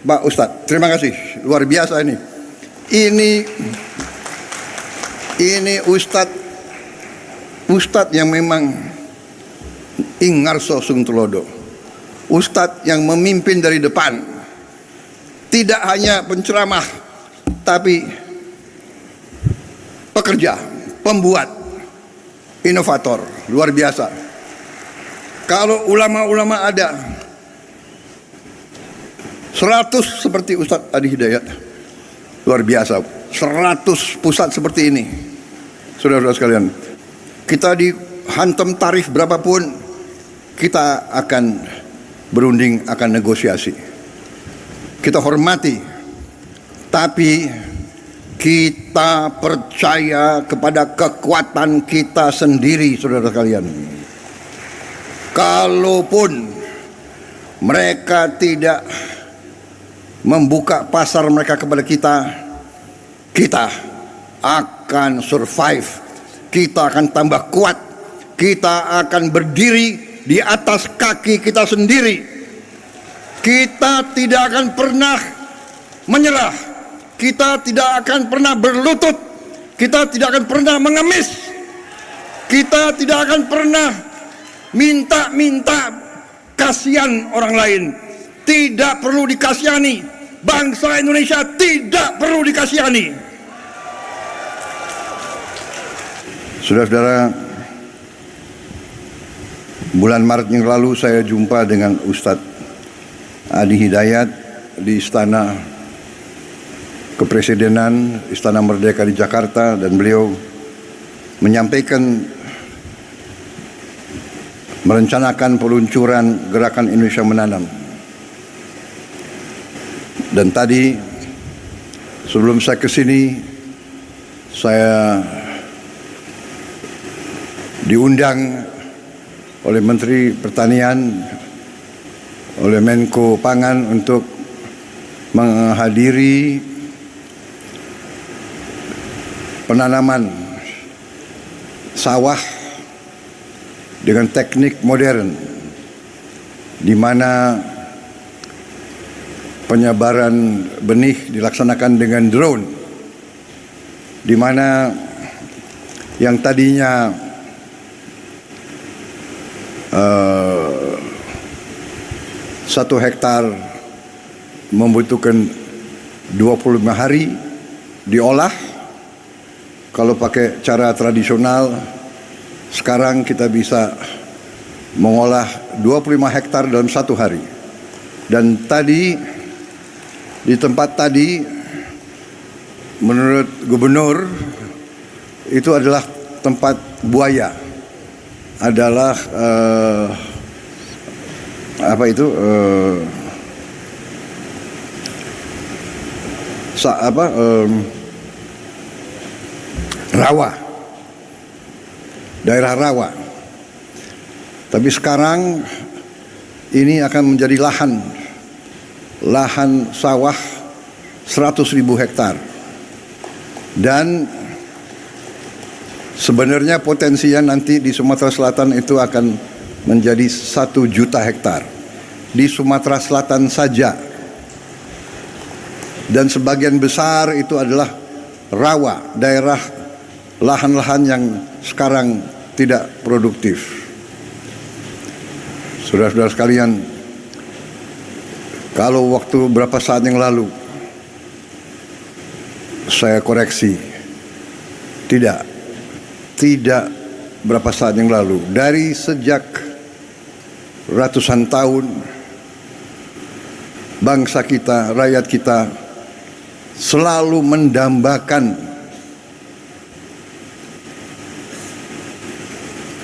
Pak Ustadz, terima kasih, luar biasa ini. Ini Ustadz yang memang ingarso sung tulodo. Ustadz yang memimpin dari depan. Tidak hanya penceramah, tapi pekerja, pembuat, inovator, luar biasa. Kalau ulama-ulama ada 100 seperti Ustadz Adi Hidayat, luar biasa. 100 pusat seperti ini, saudara-saudara sekalian. Kita dihantam tarif berapapun, kita akan berunding, akan negosiasi. Kita hormati, tapi kita percaya kepada kekuatan kita sendiri, saudara sekalian. Kalaupun mereka tidak membuka pasar mereka kepada kita, kita akan survive, kita akan tambah kuat, kita akan berdiri di atas kaki kita sendiri. Kita tidak akan pernah menyerah, kita tidak akan pernah berlutut, kita tidak akan pernah mengemis, kita tidak akan pernah minta kasihan orang lain. Tidak perlu dikasihani. Bangsa Indonesia tidak perlu dikasihani. Saudara-saudara, bulan Maret yang lalu saya jumpa dengan Ustadz Adi Hidayat di Istana Kepresidenan, Istana Merdeka di Jakarta, dan beliau menyampaikan merencanakan peluncuran gerakan Indonesia Menanam. Dan tadi sebelum saya ke sini, saya diundang oleh Menteri Pertanian, oleh Menko Pangan untuk menghadiri penanaman sawah dengan teknik modern, di mana penyebaran benih dilaksanakan dengan drone, di mana yang tadinya satu hektar membutuhkan 25 hari diolah. Kalau pakai cara tradisional, sekarang kita bisa mengolah 25 hektar dalam 1 hari. Dan tadi di tempat tadi, menurut gubernur, itu adalah tempat buaya, adalah rawa, daerah rawa. Tapi sekarang ini akan menjadi lahan sawah 100.000 hektar. Dan sebenarnya potensinya nanti di Sumatera Selatan itu akan menjadi 1 juta hektar. Di Sumatera Selatan saja. Dan sebagian besar itu adalah rawa, daerah lahan-lahan yang sekarang tidak produktif. Saudara-saudara sekalian, kalau waktu berapa saat yang lalu saya koreksi, tidak berapa saat yang lalu, dari sejak ratusan tahun bangsa kita, rakyat kita selalu mendambakan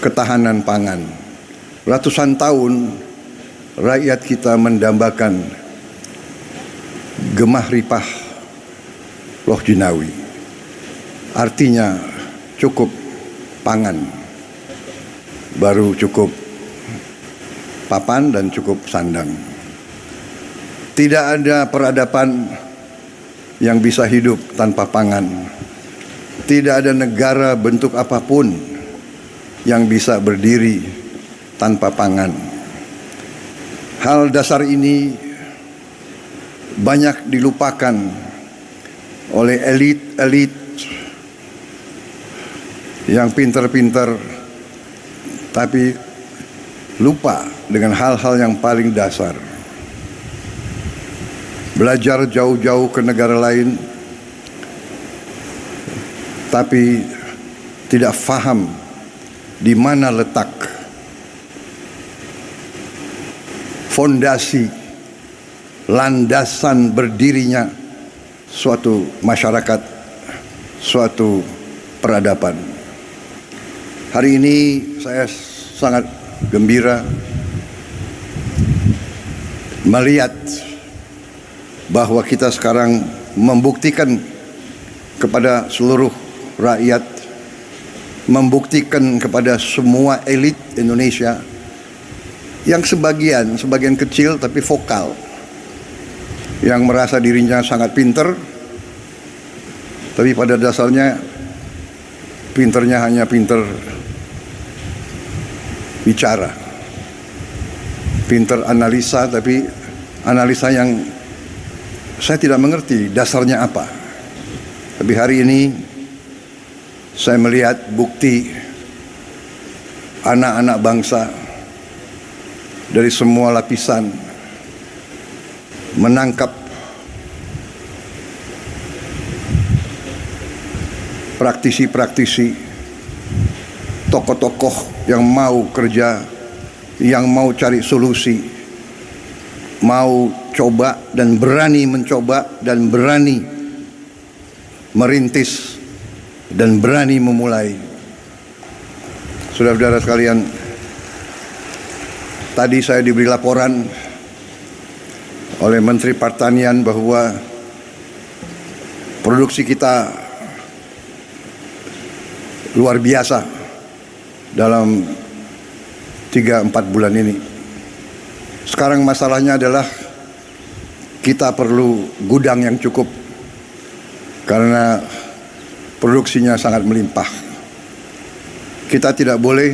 ketahanan pangan. Ratusan tahun rakyat kita mendambakan gemah ripah loh jinawi. Artinya cukup pangan, baru cukup papan dan cukup sandang. Tidak ada peradaban yang bisa hidup tanpa pangan. Tidak ada negara bentuk apapun yang bisa berdiri tanpa pangan. Hal dasar ini banyak dilupakan oleh elit-elit yang pintar-pintar, tapi lupa dengan hal-hal yang paling dasar. Belajar jauh-jauh ke negara lain, tapi tidak faham di mana letak fondasi, landasan berdirinya suatu masyarakat, suatu peradaban. Hari ini saya sangat gembira melihat bahwa kita sekarang membuktikan kepada seluruh rakyat, membuktikan kepada semua elit Indonesia yang sebagian kecil tapi vokal, yang merasa dirinya sangat pinter, tapi pada dasarnya pinternya hanya pinter bicara, pinter analisa, tapi analisa yang saya tidak mengerti dasarnya apa. Tapi hari ini saya melihat bukti anak-anak bangsa dari semua lapisan menangkap praktisi-praktisi, tokoh-tokoh yang mau kerja, yang mau cari solusi, mau coba dan berani mencoba dan berani merintis dan berani memulai. Saudara-saudara sekalian, tadi saya diberi laporan oleh Menteri Pertanian bahwa produksi kita luar biasa dalam 3-4 bulan ini. Sekarang masalahnya adalah kita perlu gudang yang cukup karena produksinya sangat melimpah. Kita tidak boleh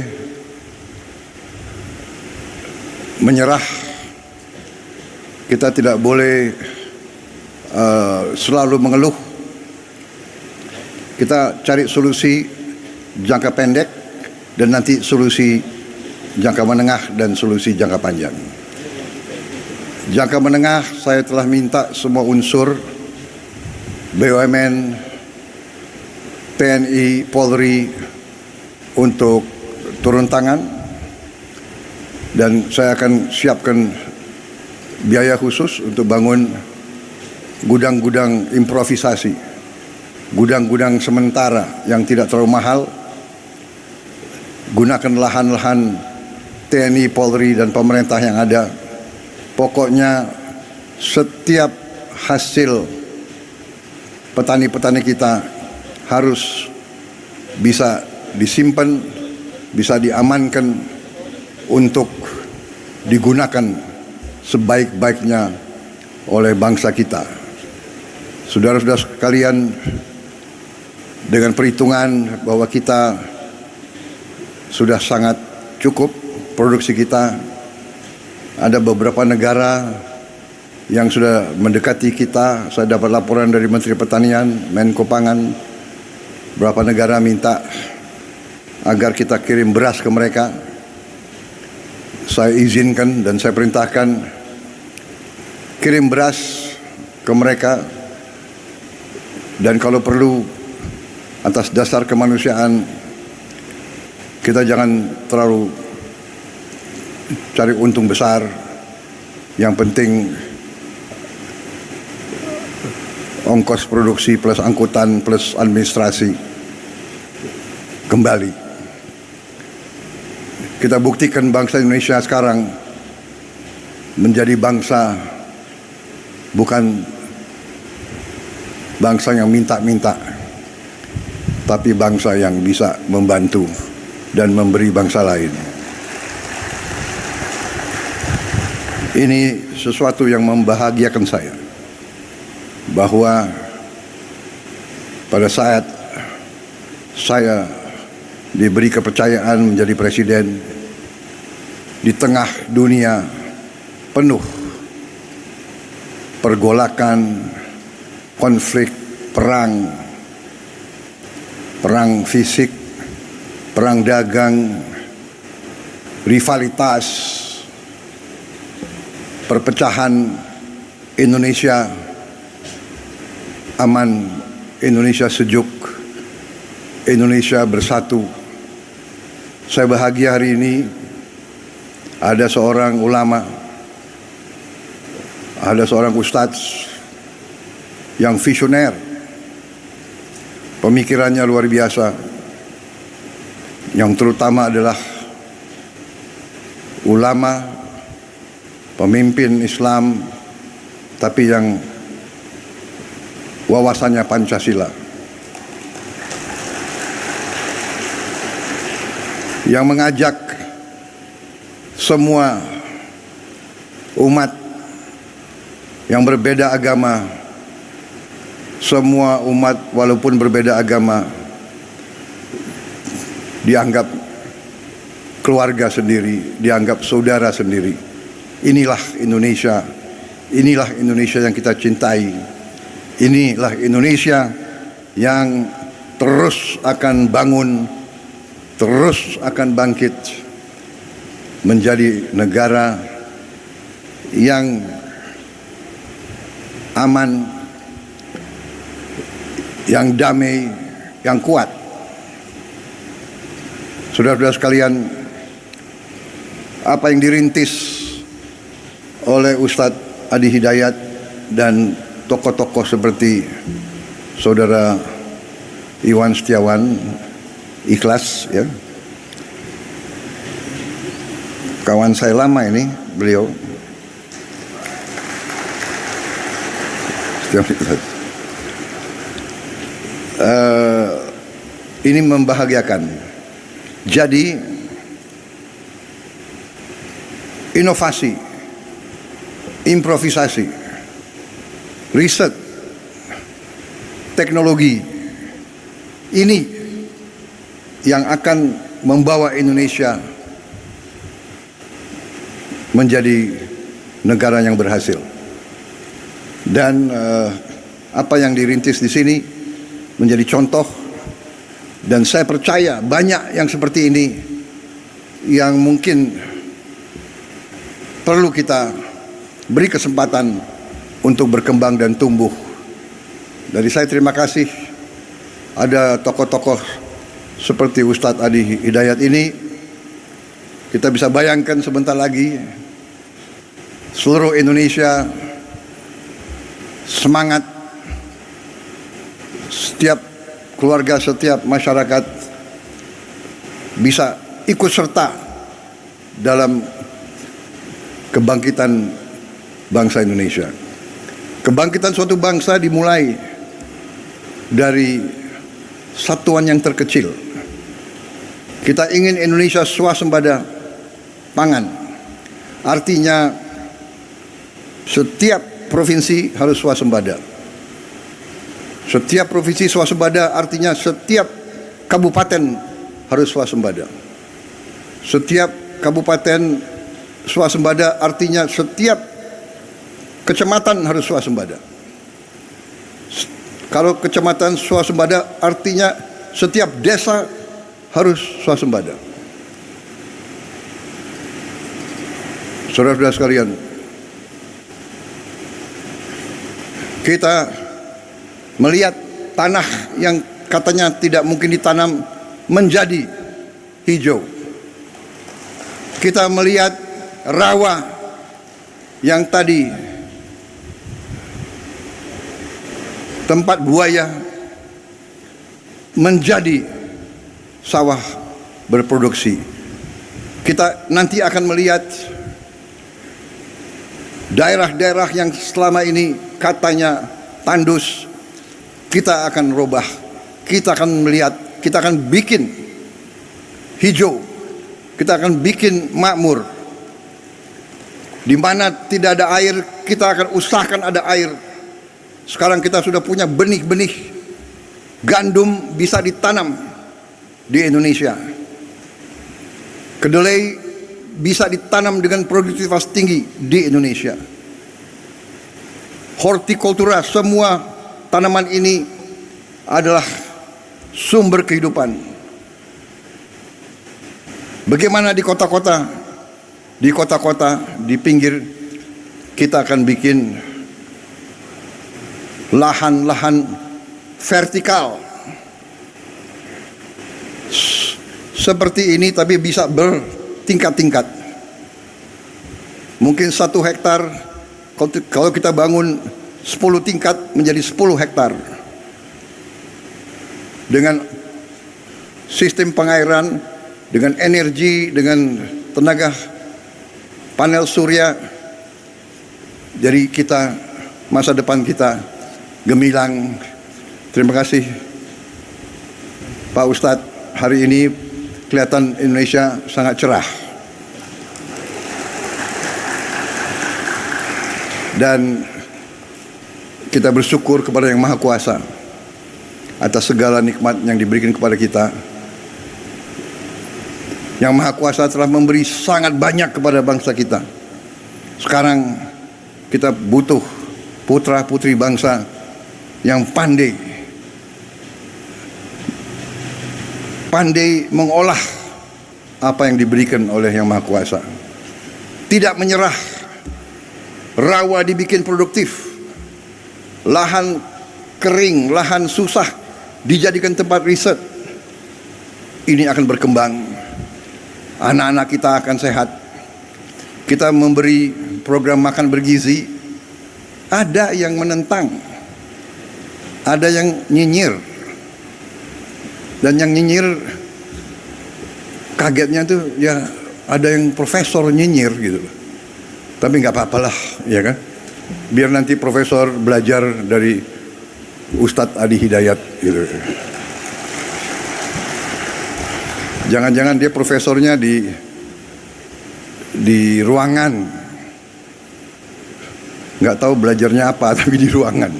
menyerah. Kita tidak boleh selalu mengeluh. Kita cari solusi jangka pendek dan nanti solusi jangka menengah dan solusi jangka panjang. Jangka menengah saya telah minta semua unsur BUMN, TNI, Polri untuk turun tangan, dan saya akan siapkan biaya khusus untuk bangun gudang-gudang improvisasi, gudang-gudang sementara yang tidak terlalu mahal. Gunakan lahan-lahan TNI, Polri, dan pemerintah yang ada. Pokoknya setiap hasil petani-petani kita harus bisa disimpan, bisa diamankan untuk digunakan sebaik-baiknya oleh bangsa kita. Saudara-saudara sekalian, dengan perhitungan bahwa kita sudah sangat cukup produksi kita, ada beberapa negara yang sudah mendekati kita. Saya dapat laporan dari Menteri Pertanian, Menko Pangan, beberapa negara minta agar kita kirim beras ke mereka. Saya izinkan dan saya perintahkan kirim beras ke mereka, dan kalau perlu atas dasar kemanusiaan kita jangan terlalu cari untung besar. Yang penting ongkos produksi plus angkutan plus administrasi kembali. Kita buktikan bangsa Indonesia sekarang menjadi bangsa bukan bangsa yang minta-minta, tapi bangsa yang bisa membantu dan memberi bangsa lain. Ini sesuatu yang membahagiakan saya, bahwa pada saat saya diberi kepercayaan menjadi presiden di tengah dunia penuh pergolakan, konflik, perang fisik, perang dagang, rivalitas, perpecahan. Indonesia aman, Indonesia sejuk, Indonesia bersatu. Saya bahagia hari ini ada seorang ulama, ada seorang ustadz yang visioner, pemikirannya luar biasa, yang terutama adalah ulama, pemimpin Islam, tapi yang wawasannya Pancasila, yang mengajak semua umat yang berbeda agama, semua umat walaupun berbeda agama dianggap keluarga sendiri, dianggap saudara sendiri. Inilah Indonesia, inilah Indonesia yang kita cintai, inilah Indonesia yang terus akan bangun, terus akan bangkit menjadi negara yang aman, yang damai, yang kuat. Saudara-saudara sekalian, apa yang dirintis oleh Ustadz Adi Hidayat dan tokoh-tokoh seperti Saudara Iwan Setiawan, ikhlas ya, kawan saya lama ini beliau, ini membahagiakan. Jadi inovasi, improvisasi, riset, teknologi ini yang akan membawa Indonesia menjadi negara yang berhasil. Dan apa yang dirintis di sini menjadi contoh, dan saya percaya banyak yang seperti ini yang mungkin perlu kita beri kesempatan untuk berkembang dan tumbuh. Dari saya terima kasih ada tokoh-tokoh seperti Ustadz Adi Hidayat ini. Kita bisa bayangkan sebentar lagi seluruh Indonesia semangat, setiap keluarga, setiap masyarakat bisa ikut serta dalam kebangkitan bangsa Indonesia. Kebangkitan suatu bangsa dimulai dari satuan yang terkecil. Kita ingin Indonesia swasembada pangan. Artinya setiap provinsi harus swasembada. Setiap provinsi swasembada artinya setiap kabupaten harus swasembada. Setiap kabupaten swasembada artinya setiap kecamatan harus swasembada. Kalau kecamatan swasembada artinya setiap desa harus swasembada. Saudara-saudara sekalian, kita melihat tanah yang katanya tidak mungkin ditanam menjadi hijau. Kita melihat rawa yang tadi tempat buaya menjadi sawah berproduksi. Kita nanti akan melihat daerah-daerah yang selama ini katanya tandus, kita akan robah, kita akan melihat, kita akan bikin hijau, kita akan bikin makmur. Di mana tidak ada air, kita akan usahakan ada air. Sekarang kita sudah punya benih-benih gandum bisa ditanam di Indonesia. Kedelai bisa ditanam dengan produktivitas tinggi di Indonesia. hortikultura, semua tanaman ini adalah sumber kehidupan. Bagaimana di kota-kota? Di kota-kota, di pinggir, kita akan bikin lahan-lahan vertikal seperti ini, tapi bisa bertingkat-tingkat. Mungkin 1 hektar, kalau kita bangun 10 tingkat menjadi 10 hektar. Dengan sistem pengairan, dengan energi, dengan tenaga panel surya. Jadi kita, masa depan kita gemilang. Terima kasih Pak Ustadz, hari ini kelihatan Indonesia sangat cerah. Dan kita bersyukur kepada Yang Maha Kuasa atas segala nikmat yang diberikan kepada kita. Yang Maha Kuasa telah memberi sangat banyak kepada bangsa kita. Sekarang kita butuh putra-putri bangsa yang pandai mengolah apa yang diberikan oleh Yang Maha Kuasa. Tidak menyerah, rawa dibikin produktif, lahan kering, lahan susah dijadikan tempat riset. Ini akan berkembang. Anak-anak kita akan sehat. Kita memberi program makan bergizi. Ada yang menentang, ada yang nyinyir. Dan yang nyinyir, kagetnya tuh ya ada yang profesor nyinyir gitu. Tapi nggak apa-apalah, ya kan? Biar nanti profesor belajar dari Ustadz Adi Hidayat gitu. Jangan-jangan dia profesornya di ruangan, nggak tahu belajarnya apa, tapi di ruangan.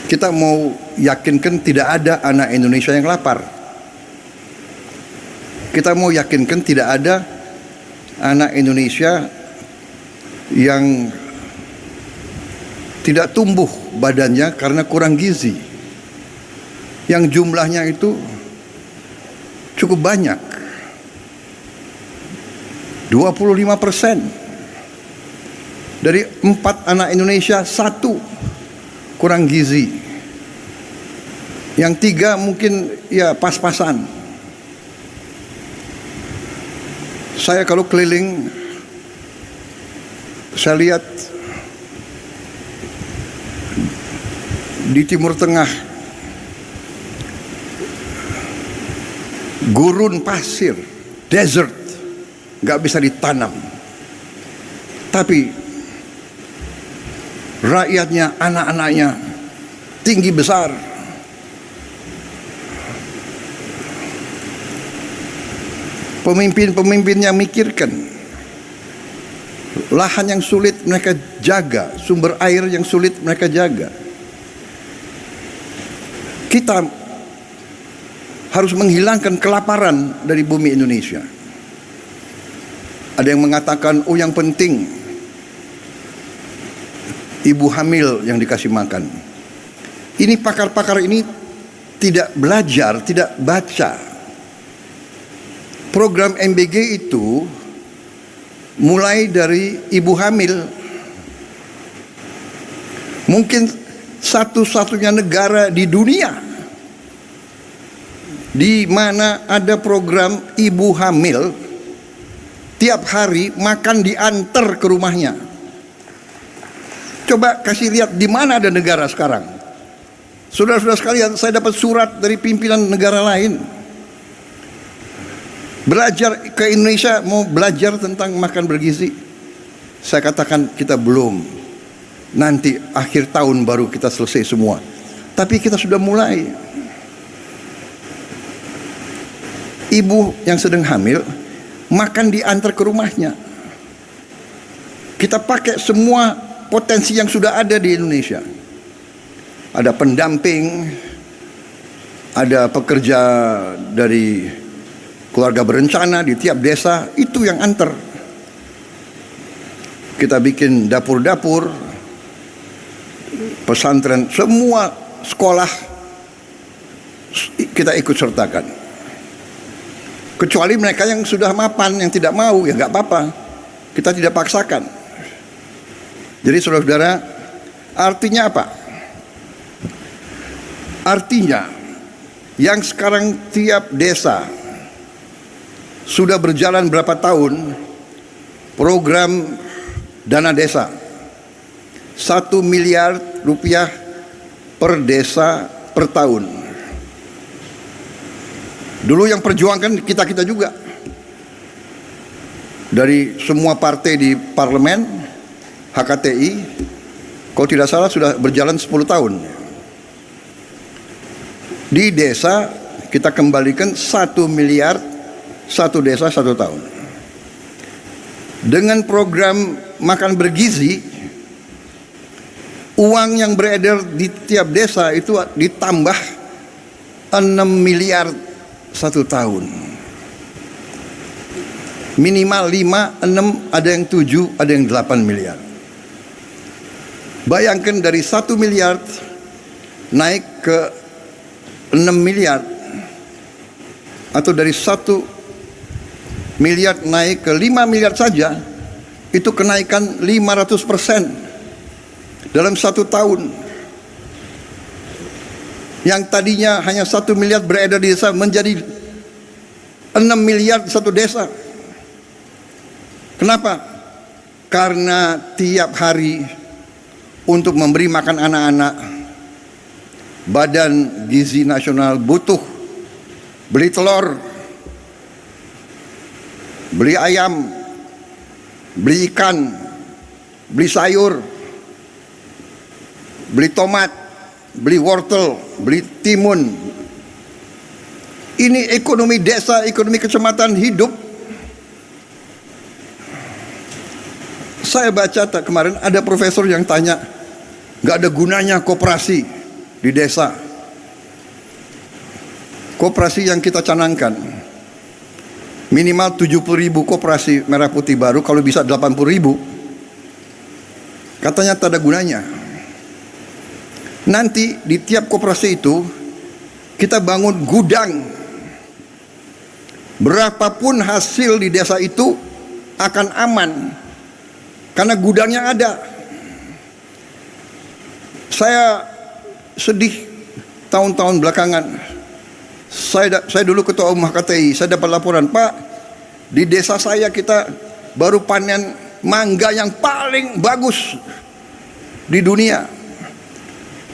Kita mau yakinkan tidak ada anak Indonesia yang lapar. Kita mau yakinkan tidak ada anak Indonesia yang tidak tumbuh badannya karena kurang gizi. Yang jumlahnya itu cukup banyak. 25% dari 4 anak Indonesia 1 kurang gizi. Yang 3 mungkin ya pas-pasan. Saya kalau keliling, saya lihat di Timur Tengah gurun pasir, desert, nggak bisa ditanam. Tapi rakyatnya, anak-anaknya tinggi besar. Pemimpin-pemimpinnya mikirkan lahan yang sulit mereka jaga, sumber air yang sulit mereka jaga. Kita harus menghilangkan kelaparan dari bumi Indonesia. Ada yang mengatakan, oh yang penting ibu hamil yang dikasih makan. Ini pakar-pakar ini tidak belajar, tidak baca. Program MBG itu mulai dari ibu hamil. Mungkin satu-satunya negara di dunia di mana ada program ibu hamil tiap hari makan diantar ke rumahnya. Coba kasih lihat di mana ada negara sekarang. Saudara-saudara sekalian, saya dapat surat dari pimpinan negara lain. Belajar ke Indonesia, mau belajar tentang makan bergizi. Saya katakan kita belum. Nanti akhir tahun baru kita selesai semua. Tapi kita sudah mulai. Ibu yang sedang hamil makan diantar ke rumahnya. Kita pakai semua potensi yang sudah ada di Indonesia. Ada pendamping, ada pekerja dari keluarga berencana di tiap desa, itu yang antar. kita bikin dapur-dapur, pesantren, semua sekolah kita ikut sertakan. Kecuali mereka yang sudah mapan, yang tidak mau, ya nggak apa-apa, kita tidak paksakan. Jadi saudara-saudara, artinya apa? Artinya yang sekarang tiap desa sudah berjalan berapa tahun program dana desa, 1 miliar rupiah per desa per tahun. Dulu yang perjuangkan kita-kita juga, dari semua partai di parlemen, HKTI, kalau tidak salah sudah berjalan 10 tahun. Di desa kita kembalikan 1 miliar, satu desa 1 tahun. Dengan program makan bergizi, uang yang beredar di tiap desa itu ditambah 6 miliar 1 tahun. Minimal 5, 6, ada yang 7, ada yang 8 miliar. Bayangkan dari 1 miliar naik ke 6 miliar, atau dari 1 miliar naik ke 5 miliar saja, itu kenaikan 500% dalam 1 tahun. Yang tadinya hanya 1 miliar beredar di desa menjadi 6 miliar di satu desa. Kenapa? Karena tiap hari untuk memberi makan anak-anak, Badan Gizi Nasional butuh beli telur, beli ayam, beli ikan, beli sayur, beli tomat, beli wortel, beli timun. Ini ekonomi desa, ekonomi kecamatan hidup. Saya baca kemarin ada profesor yang tanya, nggak ada gunanya koperasi di desa. Koperasi yang kita canangkan minimal 70.000 koperasi merah putih baru, kalau bisa 80.000. Katanya tak ada gunanya. Nanti di tiap koperasi itu kita bangun gudang. Berapapun hasil di desa itu akan aman karena gudangnya ada. Saya sedih tahun-tahun belakangan. Saya dulu ketua umum HKTI, saya dapat laporan, Pak, di desa saya kita baru panen mangga yang paling bagus di dunia,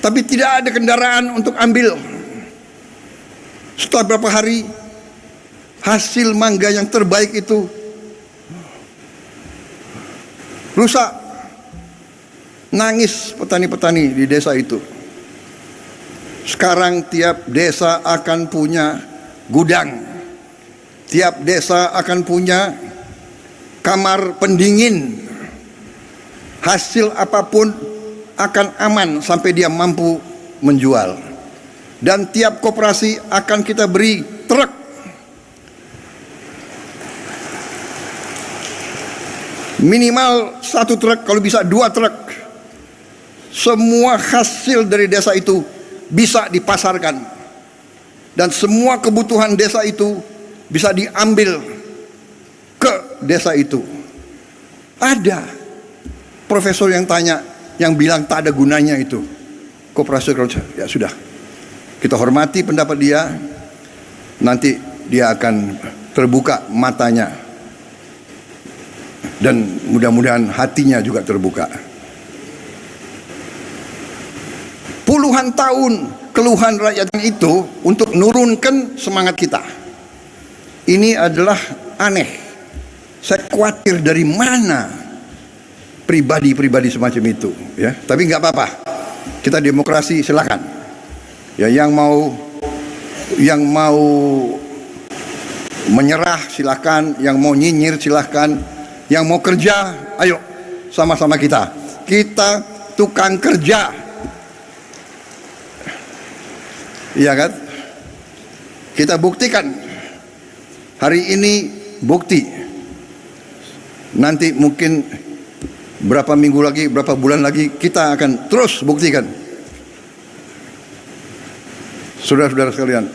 tapi tidak ada kendaraan untuk ambil. Setelah berapa hari, hasil mangga yang terbaik itu rusak. Nangis petani-petani di desa itu. Sekarang tiap desa akan punya gudang, tiap desa akan punya kamar pendingin. Hasil apapun akan aman sampai dia mampu menjual. Dan tiap koperasi akan kita beri truk. Minimal 1 truk, kalau bisa 2 truk. Semua hasil dari desa itu bisa dipasarkan, dan semua kebutuhan desa itu bisa diambil ke desa itu. Ada profesor yang tanya, yang bilang tak ada gunanya itu koperasi. Ya sudah, kita hormati pendapat dia. Nanti dia akan terbuka matanya, dan mudah-mudahan hatinya juga terbuka. Puluhan tahun keluhan rakyat itu untuk nurunkan semangat kita. Ini adalah aneh. Saya khawatir dari mana pribadi-pribadi semacam itu, ya. Tapi nggak apa-apa. Kita demokrasi, silakan. Ya, yang mau menyerah silakan, yang mau nyinyir silakan, yang mau kerja, ayo sama-sama kita. Kita tukang kerja. Iya kan? Kita buktikan. Hari ini bukti. Nanti mungkin Berapa minggu lagi, berapa bulan lagi, kita akan terus buktikan. Saudara-saudara sekalian,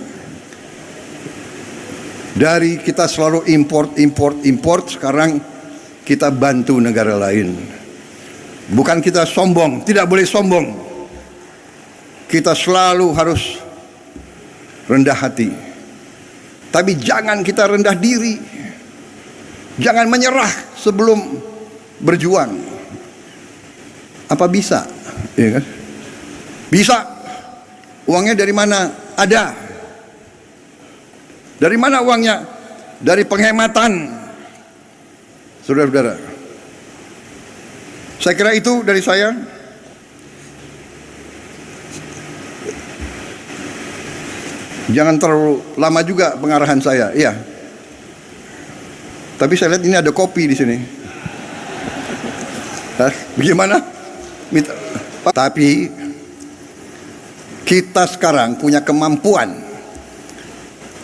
dari kita selalu import, sekarang kita bantu negara lain. Bukan kita sombong, tidak boleh sombong. Kita selalu harus rendah hati. Tapi jangan kita rendah diri. Jangan menyerah sebelum berjuang. Apa bisa? Ya kan? Bisa. Uangnya dari mana? Ada. Dari mana uangnya? Dari penghematan. Saudara-saudara, saya kira itu dari saya. Jangan terlalu lama juga pengarahan saya, iya. Tapi saya lihat ini ada kopi di sini. Bagaimana? Tapi kita sekarang punya kemampuan.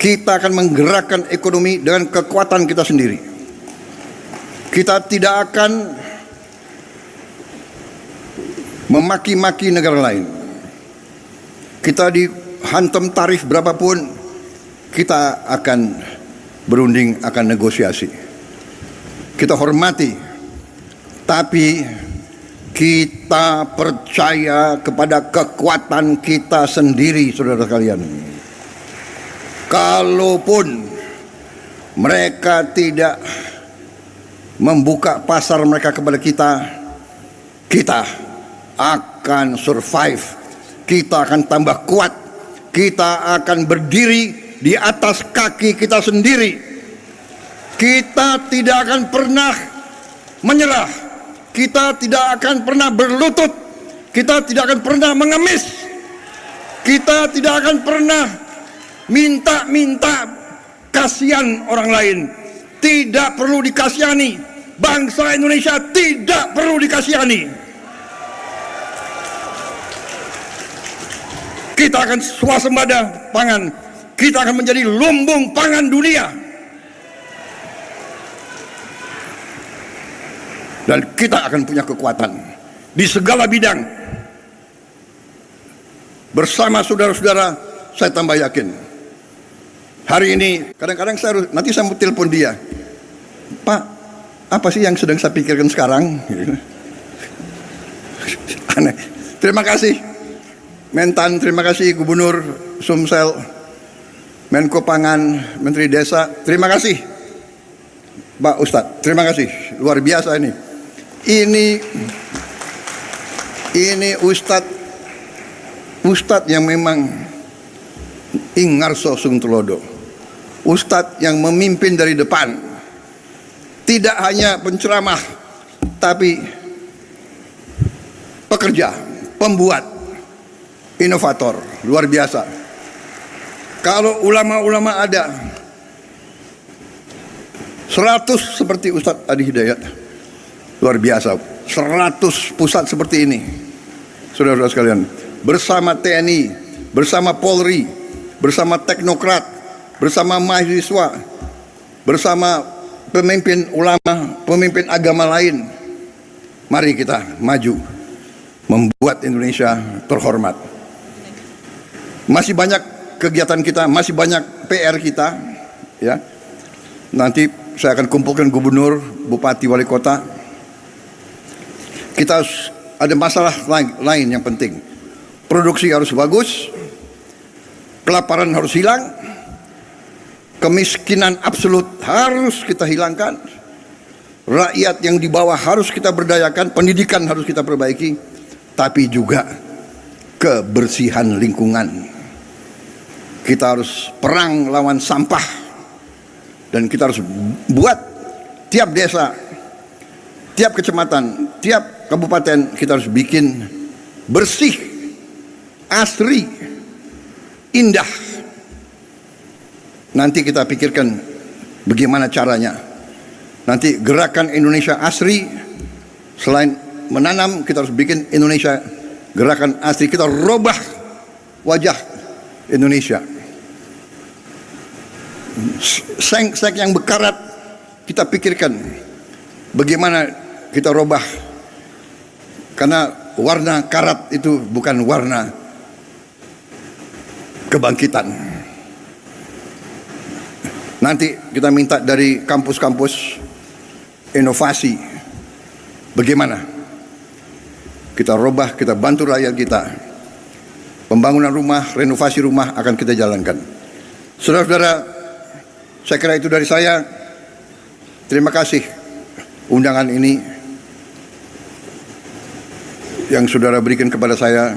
Kita akan menggerakkan ekonomi dengan kekuatan kita sendiri. Kita tidak akan memaki-maki negara lain. Kita dihantam tarif berapapun, kita akan berunding, akan negosiasi. Kita hormati, tapi kita percaya kepada kekuatan kita sendiri, saudara sekalian. Kalaupun mereka tidak membuka pasar mereka kepada kita, kita akan survive. Kita akan tambah kuat. Kita akan berdiri di atas kaki kita sendiri. Kita tidak akan pernah menyerah. Kita tidak akan pernah berlutut. Kita tidak akan pernah mengemis. Kita tidak akan pernah minta kasihan orang lain. Tidak perlu dikasihani. Bangsa Indonesia tidak perlu dikasihani. Kita akan swasembada pangan. Kita akan menjadi lumbung pangan dunia. Dan kita akan punya kekuatan di segala bidang. Bersama saudara-saudara, saya tambah yakin. Hari ini, kadang-kadang nanti saya mau telepon dia. Pak, apa sih yang sedang saya pikirkan sekarang? Aneh. Terima kasih Mentan, terima kasih Gubernur Sumsel, Menko Pangan, Menteri Desa, terima kasih Pak Ustadz, terima kasih, luar biasa ini. Ini Ustadz yang memang ingarso sung tulodo, Ustadz yang memimpin dari depan, tidak hanya penceramah, tapi pekerja, pembuat, inovator, luar biasa. Kalau ulama-ulama ada 100 seperti Ustadz Adi Hidayat, luar biasa. 100 pusat seperti ini, saudara-saudara sekalian, bersama TNI, bersama Polri, bersama teknokrat, bersama mahasiswa, bersama pemimpin ulama, pemimpin agama lain. Mari kita maju membuat Indonesia terhormat. Masih banyak kegiatan kita, masih banyak PR kita, ya. Nanti saya akan kumpulkan gubernur, bupati, wali kota. Kita ada masalah lain yang penting. Produksi harus bagus, kelaparan harus hilang, kemiskinan absolut harus kita hilangkan, rakyat yang di bawah harus kita berdayakan, pendidikan harus kita perbaiki, tapi juga kebersihan lingkungan. Kita harus perang lawan sampah, dan kita harus buat tiap desa, tiap kecamatan, tiap kabupaten kita harus bikin bersih, asri, indah. Nanti kita pikirkan bagaimana caranya. Nanti gerakan Indonesia Asri, selain menanam, kita harus bikin Indonesia gerakan asri. Kita robah wajah Indonesia. Seng-seng yang bekarat, kita pikirkan bagaimana kita robah Karena warna karat itu bukan warna kebangkitan. Nanti kita minta dari kampus-kampus inovasi, bagaimana kita robah, kita bantu rakyat kita. Pembangunan rumah, renovasi rumah akan kita jalankan. Saudara-saudara, saya kira itu dari saya. Terima kasih undangan ini yang saudara berikan kepada saya,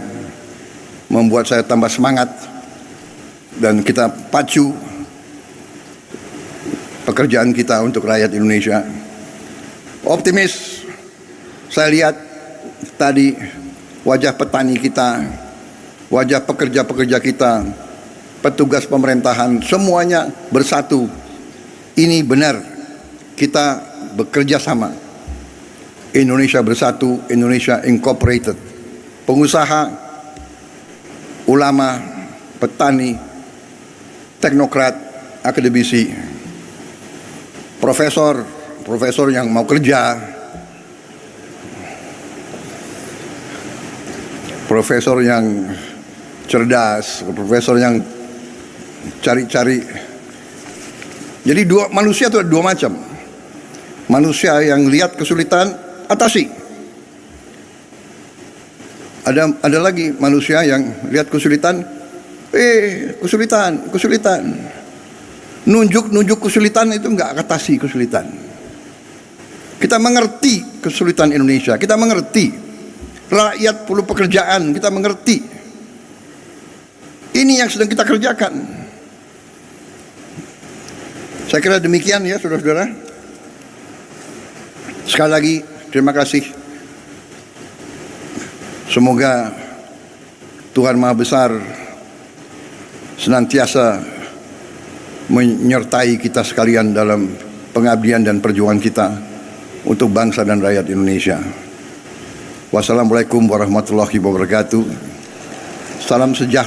membuat saya tambah semangat, dan kita pacu pekerjaan kita untuk rakyat Indonesia. Optimis, saya lihat tadi wajah petani kita, wajah pekerja-pekerja kita, petugas pemerintahan, semuanya bersatu. Ini benar, kita bekerja sama. Indonesia bersatu, Indonesia incorporated. Pengusaha, ulama, petani, teknokrat, akademisi, profesor yang mau kerja, profesor yang cerdas, profesor yang cari-cari. Jadi manusia itu ada dua macam. Manusia yang lihat kesulitan, atasi. Ada lagi manusia yang lihat kesulitan, kesulitan. Nunjuk kesulitan itu enggak atasi kesulitan. Kita mengerti kesulitan Indonesia, kita mengerti rakyat perlu pekerjaan, kita mengerti. Ini yang sedang kita kerjakan. Saya kira demikian ya saudara-saudara. Sekali lagi terima kasih. Semoga Tuhan Maha Besar senantiasa menyertai kita sekalian dalam pengabdian dan perjuangan kita untuk bangsa dan rakyat Indonesia. Wassalamualaikum warahmatullahi wabarakatuh. Salam sejahtera.